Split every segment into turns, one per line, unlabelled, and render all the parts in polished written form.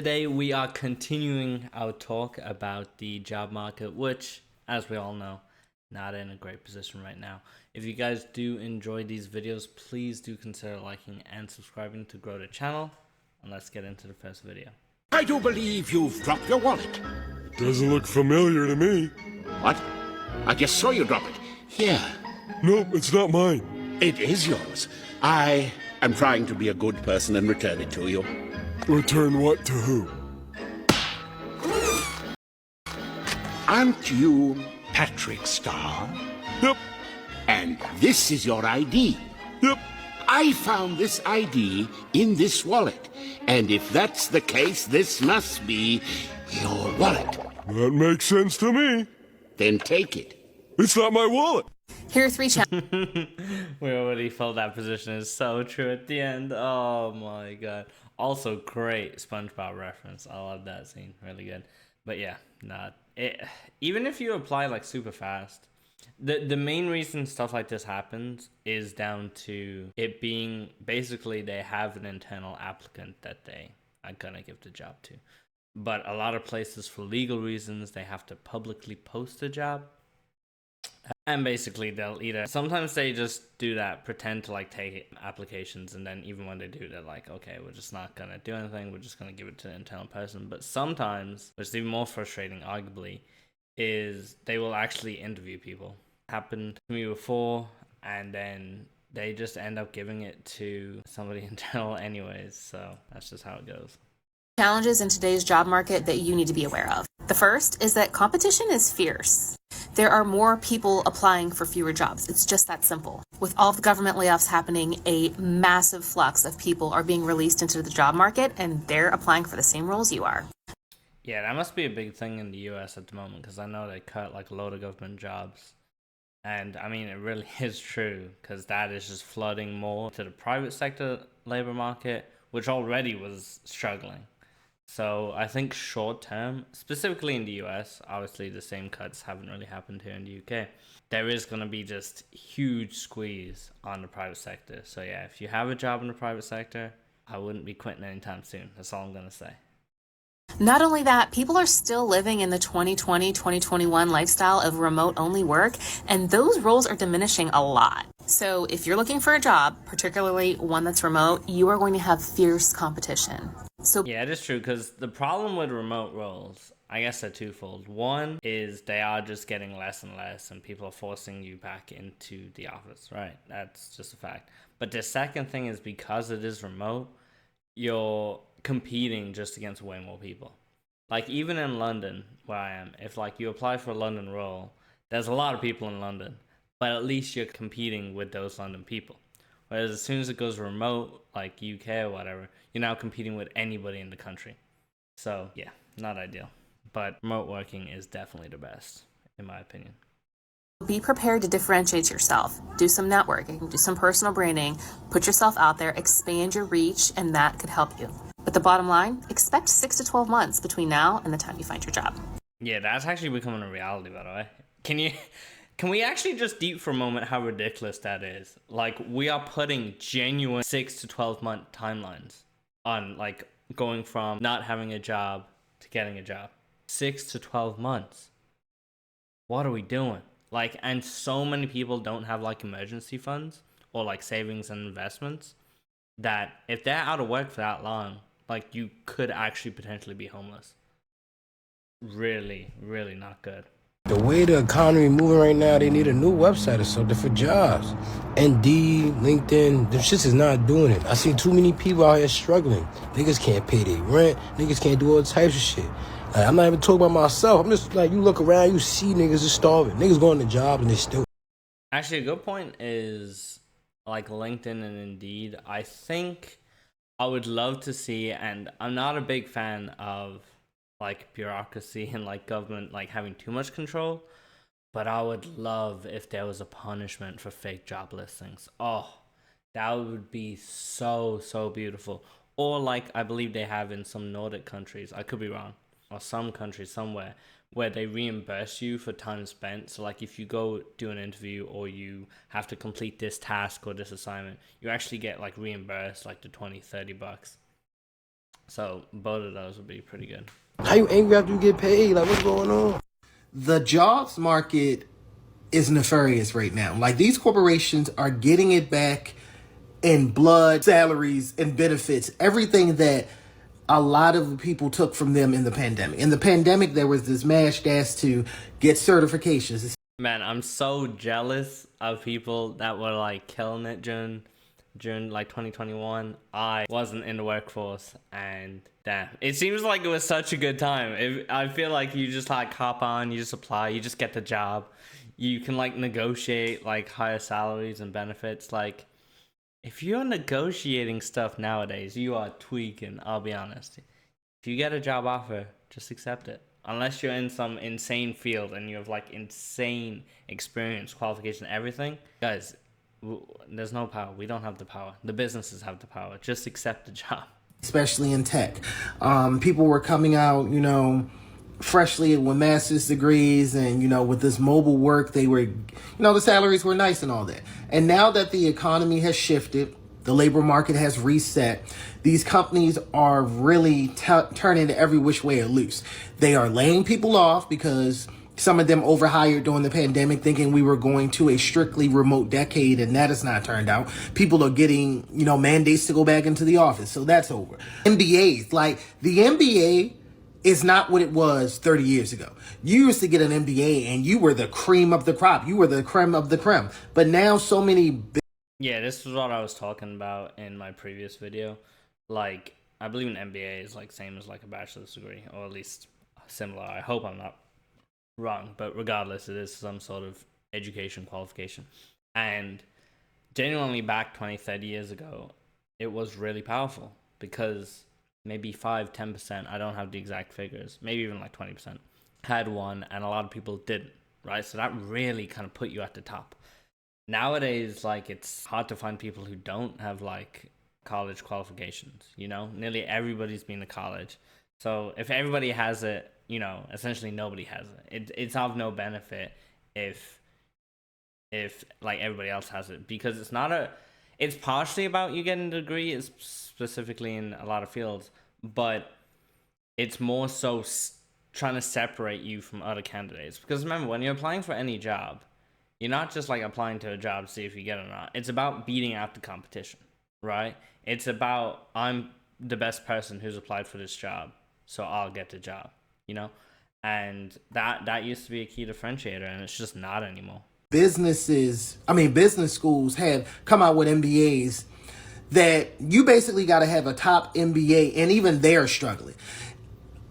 Today we are continuing our talk about the job market, which, as we all know, not in a great position right now. If you guys do enjoy these videos, please do consider liking and subscribing to grow the channel. And let's get into the first video.
I do believe you've dropped your wallet.
Doesn't look familiar to me.
What? I just saw you drop it. Here.
Nope, it's not mine.
It is yours. I am trying to be a good person and return it to you.
Return what to who?
Aren't you Patrick Starr?
Yep,
And this is your ID.
yep.
I found this ID in this wallet. And if that's the case, this must be your wallet.
That makes sense to me.
Then take it.
It's not my wallet.
Here are three
We already felt that position is so true at the end. Oh my god. Also, great SpongeBob reference. I love that scene. Really good. But yeah, even if you apply like super fast, the main reason stuff like this happens is down to it being basically they have an internal applicant that they are gonna give the job to. But a lot of places, for legal reasons, they have to publicly post a job. And basically they'll either, sometimes they just do that, pretend to like take applications, and then even when they do, they're like, okay, we're just not gonna do anything, we're just gonna give it to an internal person. But sometimes, which is even more frustrating arguably, is they will actually interview people. Happened to me before, and then they just end up giving it to somebody internal anyways, so that's just how it goes.
challenges in today's job market that you need to be aware of. The first is that competition is fierce. There are more people applying for fewer jobs. It's just that simple. With all of the government layoffs happening, a massive flux of people are being released into the job market, and they're applying for the same roles you are.
Yeah, that must be a big thing in the US at the moment, because I know they cut like a load of government jobs. And I mean, it really is true, because that is just flooding more to the private sector labor market, which already was struggling. So I think short term, specifically in the US, obviously the same cuts haven't really happened here in the UK. There is going to be just huge squeeze on the private sector. So yeah, if you have a job in the private sector, I wouldn't be quitting anytime soon. That's all I'm going to say.
Not only that, people are still living in the 2020, 2021 lifestyle of remote-only work, and those roles are diminishing a lot. So if you're looking for a job, particularly one that's remote, you are going to have fierce competition. So
Yeah, it is true, because the problem with remote roles, I guess they're twofold. One is they are just getting less and less, and people are forcing you back into the office, right? That's just a fact. But the second thing is, because it is remote, you're competing just against way more people. Like even in London, where I am, if like you apply for a London role, there's a lot of people in London, but at least you're competing with those London people. Whereas as soon as it goes remote, like UK or whatever, you're now competing with anybody in the country. So yeah, not ideal. But remote working is definitely the best, in my opinion.
be prepared to differentiate yourself. Do some networking, do some personal branding, put yourself out there, expand your reach, and that could help you. But the bottom line, expect 6 to 12 months between now and the time you find your job.
Yeah, that's actually becoming a reality, by the way. Can we actually just deep for a moment how ridiculous that is? Like, we are putting genuine 6 to 12 month timelines on like going from not having a job to getting a job. 6 to 12 months. What are we doing? Like, and so many people don't have like emergency funds or like savings and investments that if they're out of work for that long, like you could actually potentially be homeless. Really, really not good.
The way the economy moving right now, they need a new website or something for jobs. Indeed, LinkedIn, them shits is not doing it. I see too many people out here struggling. Niggas can't pay their rent. Niggas can't do all types of shit. Like, I'm not even talking about myself. I'm just like, you look around, you see niggas just starving. Niggas going to jobs and they still.
Actually, a good point is like LinkedIn and Indeed. I think I would love to see, and I'm not a big fan of like bureaucracy and like government like having too much control, but I would love if there was a punishment for fake job listings. Oh, that would be so beautiful. Or like I believe they have in some Nordic countries, I could be wrong, or some countries somewhere, where they reimburse you for time spent. So like if you go do an interview or you have to complete this task or this assignment, you actually get like reimbursed like the $20-30. So both of those would be pretty good.
How you angry after you get paid? Like, what's going on?
The jobs market is nefarious right now. Like, these corporations are getting it back in blood, salaries, and benefits, everything that a lot of people took from them in the pandemic. In the pandemic, there was this mass dash to get certifications.
Man, I'm so jealous of people that were like killing it during like 2021. I wasn't in the workforce, and damn, it seems like it was such a good time. I feel like you just like hop on, you just apply, you just get the job. You can like negotiate like higher salaries and benefits. Like, if you're negotiating stuff nowadays, you are tweaking, I'll be honest. If you get a job offer, just accept it. Unless you're in some insane field and you have like insane experience, qualification, everything. Guys, there's no power. We don't have the power. The businesses have the power. Just accept the job.
Especially in tech. People were coming out, freshly with master's degrees, and with this mobile work, they were, the salaries were nice and all that. And now that the economy has shifted, the labor market has reset, these companies are really turning every which way loose. They are laying people off because some of them overhired during the pandemic, thinking we were going to a strictly remote decade, and that has not turned out. People are getting, mandates to go back into the office, so that's over. MBAs, like the MBA is not what it was 30 years ago. You used to get an MBA and you were the cream of the crop. You were the creme of the creme. But now so many...
Yeah, this is what I was talking about in my previous video. Like, I believe an MBA is like same as like a bachelor's degree, or at least similar. I hope I'm not wrong, but regardless, it is some sort of education qualification. And genuinely back 20-30 years ago, it was really powerful because maybe 5-10%, I don't have the exact figures, maybe even like 20%, had one, and a lot of people didn't, right? So that really kind of put you at the top. Nowadays, like, it's hard to find people who don't have like college qualifications, nearly everybody's been to college. So if everybody has it, essentially nobody has it. It's of no benefit if like everybody else has it, because it's partially about you getting a degree, it's specifically in a lot of fields, but it's more so trying to separate you from other candidates. Because remember, when you're applying for any job, you're not just like applying to a job to see if you get it or not. It's about beating out the competition, right? It's about, I'm the best person who's applied for this job, so I'll get the job, And that used to be a key differentiator, and it's just not anymore.
Business schools have come out with MBAs that you basically got to have a top MBA, and even they're struggling.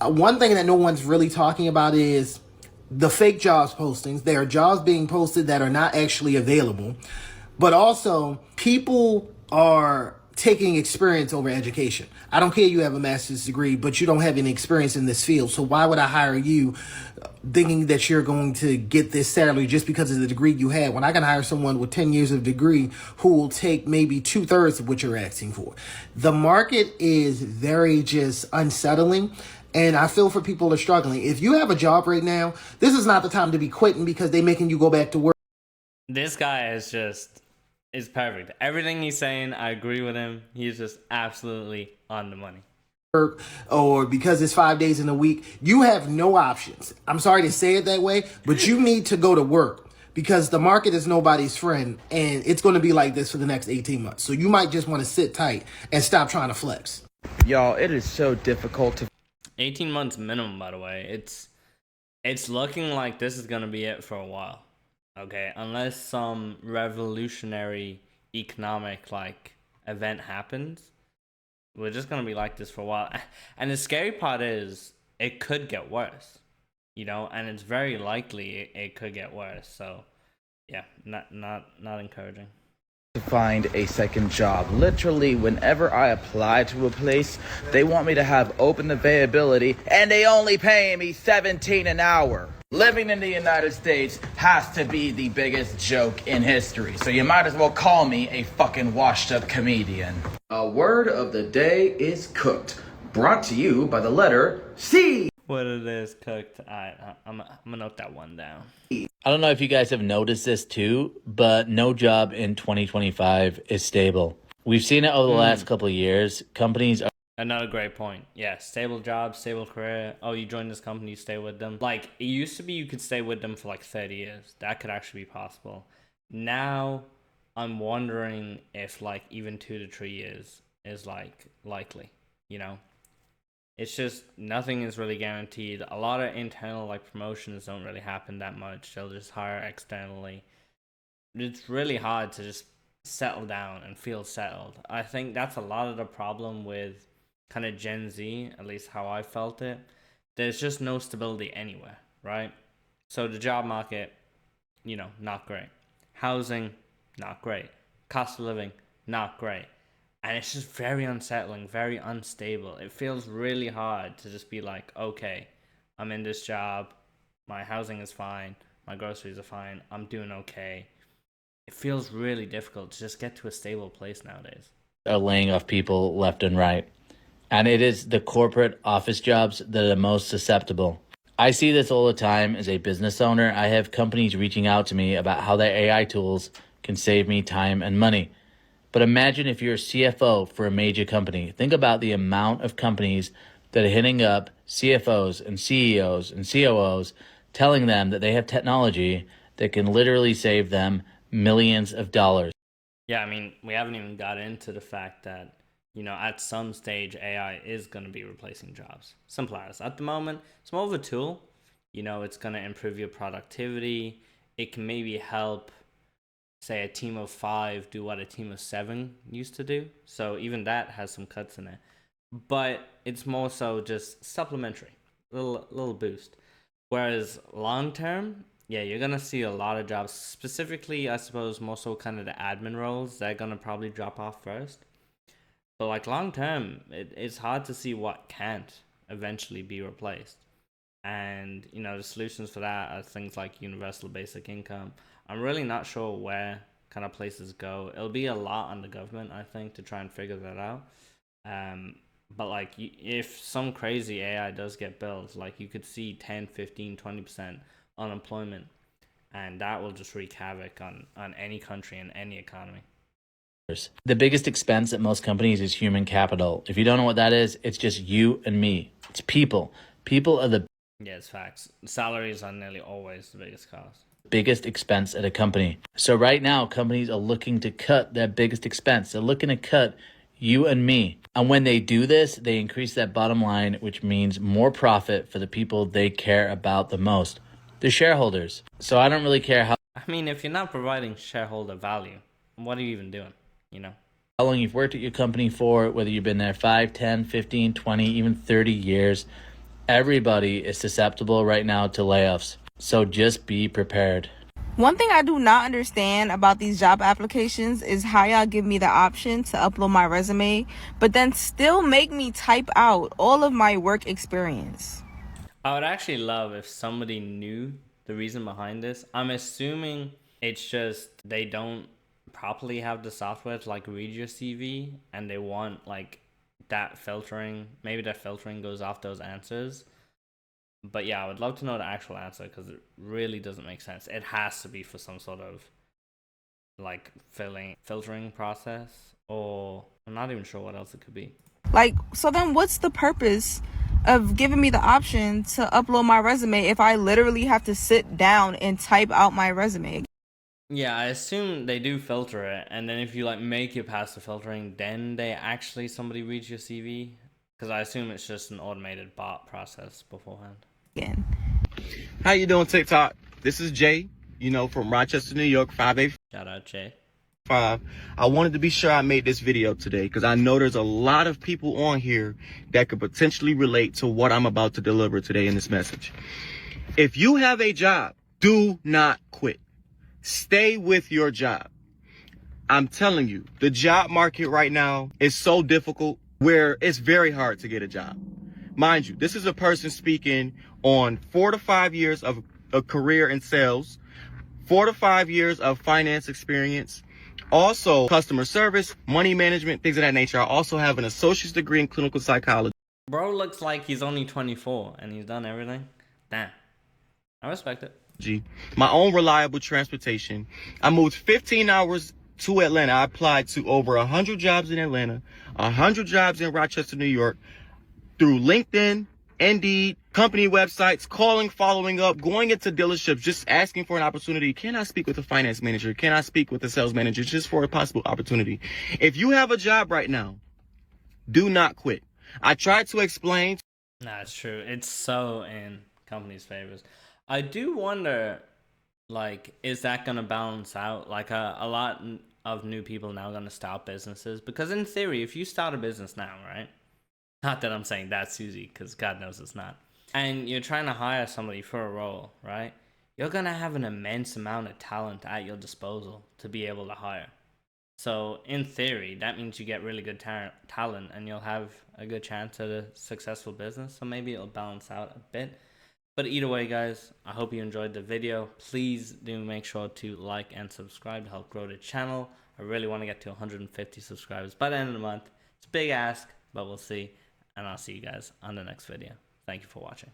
One thing that no one's really talking about is the fake jobs postings. There are jobs being posted that are not actually available, but also people are taking experience over education. I don't care you have a master's degree, but you don't have any experience in this field. So why would I hire you thinking that you're going to get this salary just because of the degree you had, when I can hire someone with 10 years of degree who will take maybe 2/3 of what you're asking for? The market is very just unsettling. And I feel for people who are struggling. If you have a job right now, this is not the time to be quitting because they're making you go back to work.
This guy is perfect. Everything he's saying, I agree with him. He's just absolutely on the money.
Or because it's 5 days in a week, you have no options. I'm sorry to say it that way, but you need to go to work because the market is nobody's friend, and it's going to be like this for the next 18 months. So you might just want to sit tight and stop trying to flex.
Y'all, it is so difficult to
18 months minimum, by the way. It's looking like this is going to be it for a while. Okay, unless some revolutionary economic like event happens, we're just going to be like this for a while. And the scary part is it could get worse, and it's very likely it could get worse. So yeah, not encouraging.
to find a second job. Literally, whenever I apply to a place, they want me to have open availability, and they only pay me $17 an hour. Living in the United States has to be the biggest joke in history, so you might as well call me a fucking washed-up comedian. A word of the day is cooked, brought to you by the letter C.
What it is cooked. I'm gonna note that one down.
I don't know if you guys have noticed this too, but no job in 2025 is stable. We've seen it over the last couple of years. Companies are
Another great point. Yeah, stable job, stable career. Oh, you join this company, you stay with them. Like, it used to be you could stay with them for like 30 years. That could actually be possible. Now, I'm wondering if like even 2 to 3 years is like likely, you know? It's just nothing is really guaranteed. A lot of internal like promotions don't really happen that much. They'll just hire externally. It's really hard to just settle down and feel settled. I think that's a lot of the problem with kind of Gen Z, at least how I felt it. There's just no stability anywhere, right? So the job market, not great. Housing, not great. Cost of living, not great. And it's just very unsettling, very unstable. It feels really hard to just be like, okay, I'm in this job, my housing is fine, my groceries are fine, I'm doing okay. It feels really difficult to just get to a stable place nowadays.
Are laying off people left and right. And it is the corporate office jobs that are the most susceptible. I see this all the time as a business owner. I have companies reaching out to me about how their AI tools can save me time and money. But imagine if you're a CFO for a major company. Think about the amount of companies that are hitting up CFOs and CEOs and COOs, telling them that they have technology that can literally save them millions of dollars.
Yeah, I mean, we haven't even got into the fact that, at some stage, AI is going to be replacing jobs. Simple as. At the moment, it's more of a tool. It's going to improve your productivity. It can maybe help, say, a team of 5 do what a team of 7 used to do. So even that has some cuts in it. But it's more so just supplementary, little boost. Whereas long term, yeah, you're going to see a lot of jobs, specifically, I suppose, more so kind of the admin roles. They're going to probably drop off first. But like long term, it's hard to see what can't eventually be replaced. And, the solutions for that are things like universal basic income. I'm really not sure where kind of places go. It'll be a lot on the government, I think, to try and figure that out. But like if some crazy AI does get built, like you could see 10, 15, 20% unemployment. And that will just wreak havoc on any country and any economy.
The biggest expense at most companies is human capital. If you don't know what that is, it's just you and me. It's people. People are the
Yeah, it's facts. Salaries are nearly always the biggest cost.
Biggest expense at a company. So right now, companies are looking to cut their biggest expense. They're looking to cut you and me. And when they do this, they increase that bottom line, which means more profit for the people they care about the most, the shareholders. So I don't really care how
if you're not providing shareholder value, what are you even doing,
how long you've worked at your company for, whether you've been there 5, 10, 15, 20, even 30 years. Everybody is susceptible right now to layoffs. So just be prepared.
One thing I do not understand about these job applications is how y'all give me the option to upload my resume, but then still make me type out all of my work experience.
I would actually love if somebody knew the reason behind this. I'm assuming it's just they don't properly have the software to like read your CV, and they want like that filtering. Maybe that filtering goes off those answers. But yeah, I would love to know the actual answer because it really doesn't make sense. It has to be for some sort of like filtering process, or I'm not even sure what else it could be.
Like, so then what's the purpose of giving me the option to upload my resume if I literally have to sit down and type out my resume?
Yeah, I assume they do filter it, and then if you like make it past the filtering, then somebody reads your CV. Because I assume it's just an automated bot process beforehand.
Again.
How you doing, TikTok? This is Jay, from Rochester, New York, 585.
Shout out, Jay.
I wanted to be sure I made this video today because I know there's a lot of people on here that could potentially relate to what I'm about to deliver today in this message. If you have a job, do not quit. Stay with your job. I'm telling you, the job market right now is so difficult where it's very hard to get a job. Mind you, this is a person speaking on 4 to 5 years of a career in sales, 4 to 5 years of finance experience, also customer service, money management, things of that nature. I also have an associate's degree in clinical psychology.
Bro looks like he's only 24 and he's done everything. Damn. I respect it.
My own reliable transportation. I moved 15 hours to Atlanta. I applied to over 100 jobs in Atlanta, 100 jobs in Rochester, New York, through LinkedIn, Indeed, company websites, calling, following up, going into dealerships, just asking for an opportunity. Can I speak with a finance manager? Can I speak with a sales manager just for a possible opportunity? If you have a job right now, do not quit. I tried to explain.
Nah, it's true. It's so in companies' favors. I do wonder, like, is that going to balance out? Like, a lot of new people now going to start businesses? Because in theory, if you start a business now, right? Not that I'm saying that's easy, because God knows it's not. And you're trying to hire somebody for a role, right? You're going to have an immense amount of talent at your disposal to be able to hire. So in theory, that means you get really good talent and you'll have a good chance at a successful business. So maybe it'll balance out a bit. But either way, guys, I hope you enjoyed the video. Please do make sure to like and subscribe to help grow the channel. I really want to get to 150 subscribers by the end of the month. It's a big ask, but we'll see. And I'll see you guys on the next video. Thank you for watching.